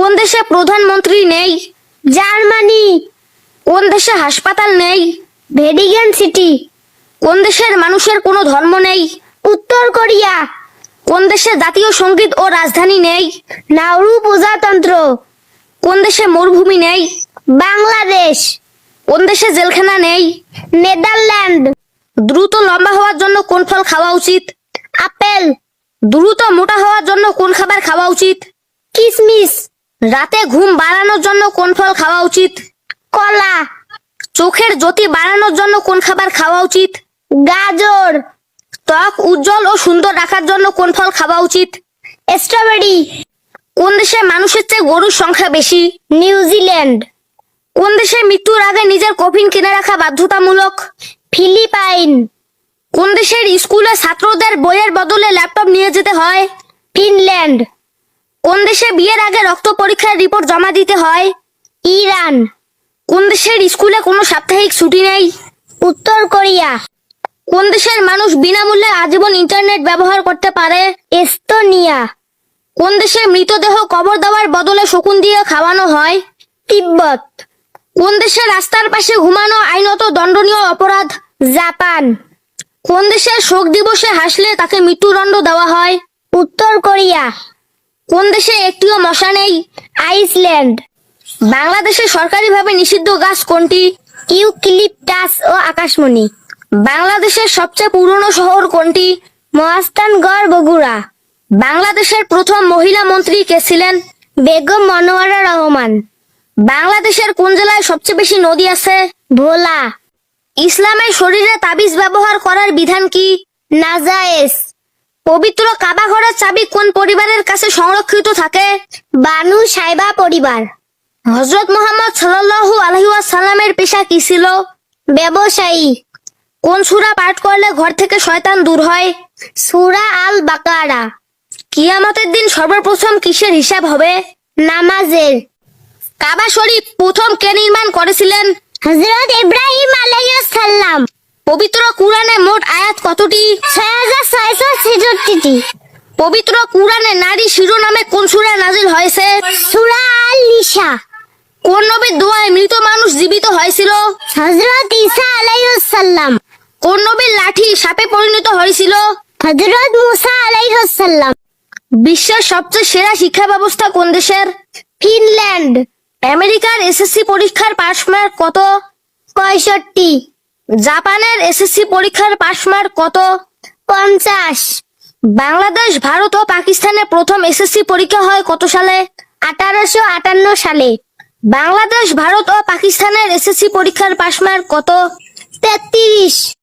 কোন দেশে প্রধানমন্ত্রী নেই? জার্মানি। কোন দেশে হাসপাতাল নেই? Vatican city. কোন দেশের মানুষের কোনো ধর্ম নেই? উত্তর কোরিয়া। কোন দেশে জাতীয় সঙ্গীত ও রাজধানী নেই? নাউরু প্রজাতন্ত্র। কোন দেশে মরুভূমি নেই? বাংলাদেশ। কোন দেশে জেলখানা নেই? নেদারল্যান্ড। দ্রুত লম্বা হওয়ার জন্য কোন ফল খাওয়া উচিত? আপেল। দ্রুত মোটা হওয়ার জন্য কোন খাবার খাওয়া উচিত? কিশমিশ। রাতে ঘুম বাড়ানোর জন্য কোন ফল খাওয়া উচিত? কলা। চোখের জ্যোতি বাড়ানোর জন্য কোন খাবার খাওয়া উচিত? গাজর। ত্বক উজ্জ্বল ও সুন্দর রাখার জন্য কোন ফল খাওয়া উচিত? স্ট্রবেরি। কোন দেশে মানুষের চেয়ে গরুর সংখ্যা বেশি? নিউজিল্যান্ড। কোন দেশে মৃত্যুর আগে নিজের কফিন কিনে রাখা বাধ্যতামূলক? ফিলিপাইন। কোন দেশের স্কুলে ছাত্রদের বইয়ের বদলে ল্যাপটপ নিয়ে যেতে হয়? ফিনল্যান্ড। কোন দেশে বিয়ের আগে রক্ত পরীক্ষার রিপোর্ট জমা দিতে হয়? ইরান। কোন দেশের স্কুলে কোনো সাপ্তাহিক ছুটি নেই? উত্তর কোরিয়া। কোন দেশের মানুষ বিনামূল্যে আজীবন ইন্টারনেট ব্যবহার করতে পারে? এস্তোনিয়া। কোন দেশে মৃতদেহ কবর দেওয়ার বদলে শকুন দিয়ে খাওয়ানো হয়? তিব্বত। কোন দেশে রাস্তার পাশে ঘুমানো আইনত দণ্ডনীয় অপরাধ? জাপান। কোন দেশের শোক দিবসে হাসলে তাকে মৃত্যুদণ্ড দেওয়া হয়? উত্তর কোরিয়া। কোন দেশে একটিও মশা নেই? আইসল্যান্ড। বাংলাদেশে সরকারিভাবে নিষিদ্ধ গাছ কোনটি? ইউক্যালিপটাস ও আকাশমণি। বাংলাদেশের সবচেয়ে পুরনো শহর কোনটি? মহাস্থানগড়, বগুড়া। বাংলাদেশের প্রথম মহিলা মন্ত্রী কে ছিলেন? বেগম মনোয়ারা রহমান। বাংলাদেশের কোন জেলায় সবচেয়ে বেশি নদী আছে? ভোলা। ইসলামের শরীরে তাবিজ ব্যবহার করার বিধান কি? নাজায়েজ। পবিত্র কাবা ঘরের চাবি কোন পরিবারের কাছে সংরক্ষিত থাকে? বানু সাইবা পরিবার। হযরত মুহাম্মদ সাল্লাল্লাহু আলাইহি ওয়াসাল্লামের পেশা কি ছিল? ব্যবসায়ী। কোন সূরা পাঠ করলে ঘর থেকে শয়তান দূর হয়? সূরা আল বাকারা। কিয়ামতের দিন সর্বপ্রথম কিসের হিসাব হবে? নামাজের। কাবা শরীফ প্রথম কে নির্মাণ করেছিলেন? হযরত ইব্রাহিম আলাইহিস সালাম। পবিত্র কুরআনে মোট আয়াত কতটি? 6666টি। পবিত্র কুরআনে নারী শিরোনামে কোন সূরা নাজিল হয়েছে? সূরা আল নিসা। কোন নবীর দোয়ায় মৃত মানুষ জীবিত হয়েছিল? হযরত ঈসা আলাইহিস সালাম। কোন নবীর লাঠি সাপে পরিণত হয়েছিল? হযরত মুসা আলাইহিস সালাম। বিশ্বের সবচেয়ে সেরা শিক্ষা ব্যবস্থা কোন দেশের? ফিনল্যান্ড। আমেরিকার এসএসসি পরীক্ষার পাস মার্ক কত? 65। জাপানের এসএসসি পরীক্ষার পাস মার্ক কত? 50। বাংলাদেশ, ভারত ও পাকিস্তানের প্রথম এসএসসি পরীক্ষা হয় কত সালে? 1858 সালে। বাংলাদেশ, ভারত ও পাকিস্তানের এসএসসি পরীক্ষার পাস মার্ক কত? 33।